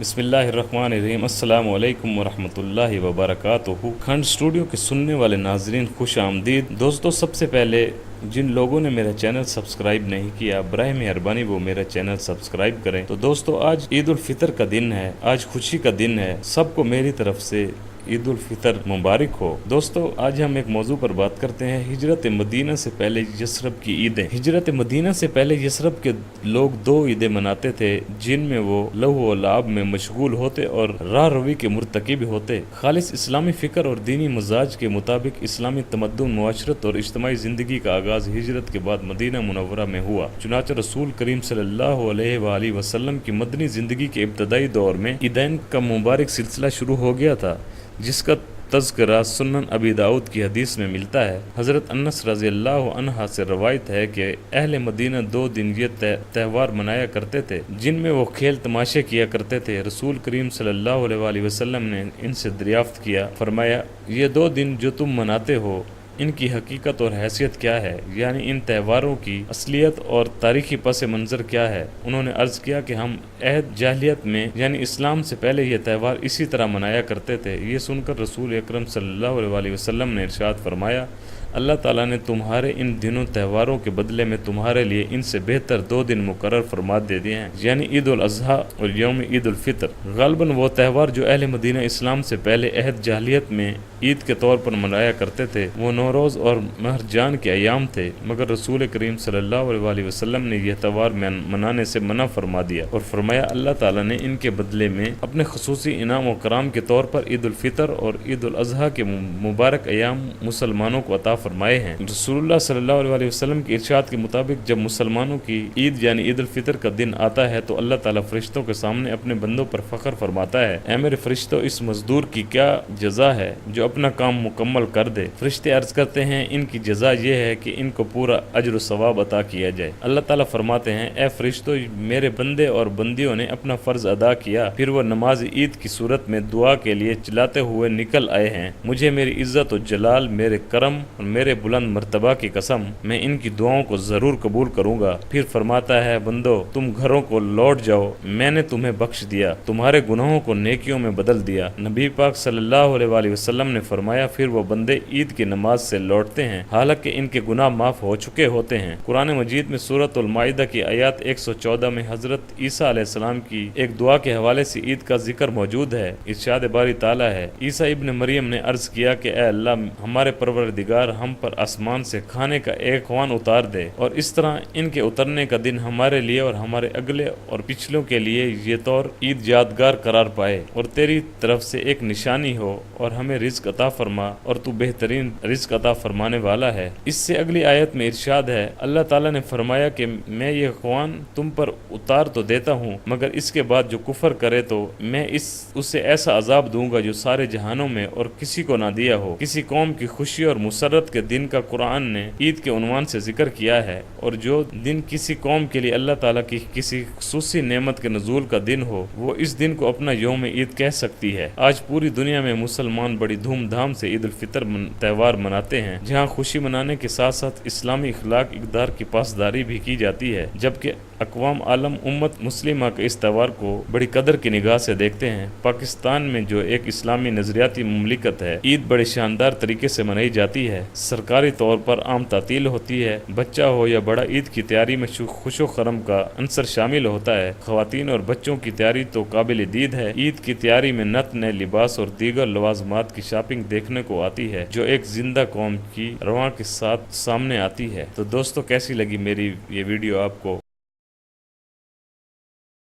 بسم اللہ الرحمن الرحیم۔ السلام علیکم ورحمۃ اللہ وبرکاتہ۔ کھنڈ اسٹوڈیو کے سننے والے ناظرین خوش آمدید۔ دوستو، سب سے پہلے جن لوگوں نے میرا چینل سبسکرائب نہیں کیا، براہ مہربانی وہ میرا چینل سبسکرائب کریں۔ تو دوستو، آج عید الفطر کا دن ہے، آج خوشی کا دن ہے، سب کو میری طرف سے عید الفطر مبارک ہو۔ دوستو، آج ہم ایک موضوع پر بات کرتے ہیں، ہجرت مدینہ سے پہلے یثرب کی عیدیں۔ ہجرت مدینہ سے پہلے یثرب کے لوگ دو عیدیں مناتے تھے جن میں وہ لہو و لعب میں مشغول ہوتے اور راہ روی کے مرتکب ہوتے۔ خالص اسلامی فکر اور دینی مزاج کے مطابق اسلامی تمدن، معاشرت اور اجتماعی زندگی کا آغاز ہجرت کے بعد مدینہ منورہ میں ہوا۔ چنانچہ رسول کریم صلی اللہ علیہ وآلہ وسلم کی مدنی زندگی کے ابتدائی دور میں عیدین کا مبارک سلسلہ شروع ہو گیا تھا، جس کا تذکرہ سنن ابی داؤد کی حدیث میں ملتا ہے۔ حضرت انس رضی اللہ عنہ سے روایت ہے کہ اہل مدینہ 2 دن یہ تہوار منایا کرتے تھے جن میں وہ کھیل تماشے کیا کرتے تھے۔ رسول کریم صلی اللہ علیہ وآلہ وسلم نے ان سے دریافت کیا، فرمایا، یہ 2 دن جو تم مناتے ہو ان کی حقیقت اور حیثیت کیا ہے؟ یعنی ان تہواروں کی اصلیت اور تاریخی پس منظر کیا ہے؟ انہوں نے عرض کیا کہ ہم عہد جاہلیت میں یعنی اسلام سے پہلے یہ تہوار اسی طرح منایا کرتے تھے۔ یہ سن کر رسول اکرم صلی اللہ علیہ وآلہ وسلم نے ارشاد فرمایا، اللہ تعالیٰ نے تمہارے ان دنوں تہواروں کے بدلے میں تمہارے لیے ان سے بہتر 2 دن مقرر فرما دے دیے ہیں، یعنی عید الاضحیٰ اور یوم عید الفطر۔ غالباً وہ تہوار جو اہل مدینہ اسلام سے پہلے عہد جاہلیت میں عید کے طور پر منایا کرتے تھے وہ نوروز اور مہرجان کے ایام تھے، مگر رسول کریم صلی اللہ علیہ وآلہ وسلم نے یہ تہوار منانے سے منع فرما دیا اور فرمایا اللہ تعالیٰ نے ان کے بدلے میں اپنے خصوصی انعام و کرام کے طور پر عید الفطر اور عید الاضحیٰ کے مبارک ایام مسلمانوں کو عطا فرمائے ہیں۔ رسول اللہ صلی اللہ علیہ وآلہ وسلم کے ارشاد کے مطابق جب مسلمانوں کی عید یعنی عید الفطر کا دن آتا ہے تو اللہ تعالیٰ فرشتوں کے سامنے اپنے بندوں پر فخر فرماتا ہے، اے میرے فرشتوں، اس مزدور کی کیا جزا ہے جو اپنا کام مکمل کر دے؟ فرشتے عرض کرتے ہیں، ان کی جزا یہ ہے کہ ان کو پورا اجر و ثواب عطا کیا جائے۔ اللہ تعالیٰ فرماتے ہیں، اے فرشتوں، میرے بندے اور بندیوں نے اپنا فرض ادا کیا، پھر وہ نماز عید کی صورت میں دعا کے لیے چلاتے ہوئے نکل آئے ہیں۔ مجھے میری عزت و جلال، میرے کرم اور میرے بلند مرتبہ کی قسم، میں ان کی دعاؤں کو ضرور قبول کروں گا۔ پھر فرماتا ہے، بندو، تم گھروں کو لوٹ جاؤ، میں نے تمہیں بخش دیا، تمہارے گناہوں کو نیکیوں میں بدل دیا۔ نبی پاک صلی اللہ علیہ وآلہ وسلم نے فرمایا، پھر وہ بندے عید کی نماز سے لوٹتے ہیں حالانکہ ان کے گناہ معاف ہو چکے ہوتے ہیں۔ قرآن مجید میں سورۃ المائدہ کی آیات 114 میں حضرت عیسیٰ علیہ السلام کی ایک دعا کے حوالے سے عید کا ذکر موجود ہے۔ ارشاد باری تعالیٰ ہے، عیسیٰ ابن مریم نے عرض کیا کہ اے اللہ، ہمارے پروردگار، ہم پر آسمان سے کھانے کا ایک خوان اتار دے اور اس طرح ان کے اترنے کا دن ہمارے لیے اور ہمارے اگلے اور پچھلوں کے لیے یہ طور عید یادگار قرار پائے اور تیری طرف سے ایک نشانی ہو اور ہمیں رزق عطا فرما اور تو بہترین رزق عطا فرمانے والا ہے۔ اس سے اگلی آیت میں ارشاد ہے، اللہ تعالیٰ نے فرمایا کہ میں یہ خوان تم پر اتار تو دیتا ہوں، مگر اس کے بعد جو کفر کرے تو میں اسے ایسا عذاب دوں گا جو سارے جہانوں میں اور کسی کو نہ دیا ہو۔ کسی قوم کی خوشی اور مسرت کے دن کا قرآن نے عید کے عنوان سے ذکر کیا ہے، اور جو دن کسی قوم کے لیے اللہ تعالیٰ کی کسی خصوصی نعمت کے نزول کا دن ہو وہ اس دن کو اپنا یوم عید کہہ سکتی ہے۔ آج پوری دنیا میں مسلمان بڑی دھوم دھام سے عید الفطر تہوار مناتے ہیں، جہاں خوشی منانے کے ساتھ ساتھ اسلامی اخلاق اقدار کی پاسداری بھی کی جاتی ہے، جبکہ اقوام عالم امت مسلمہ کے اس تہوار کو بڑی قدر کی نگاہ سے دیکھتے ہیں۔ پاکستان میں جو ایک اسلامی نظریاتی مملکت ہے، عید بڑے شاندار طریقے سے منائی جاتی ہے۔ سرکاری طور پر عام تعطیل ہوتی ہے، بچہ ہو یا بڑا عید کی تیاری میں خوش و خرم کا عنصر شامل ہوتا ہے۔ خواتین اور بچوں کی تیاری تو قابل دید ہے، عید کی تیاری میں نت نئے لباس اور دیگر لوازمات کی شاپنگ دیکھنے کو آتی ہے جو ایک زندہ قوم کی رواں کے ساتھ سامنے آتی ہے۔ تو دوستو، کیسی لگی میری یہ ویڈیو آپ کو؟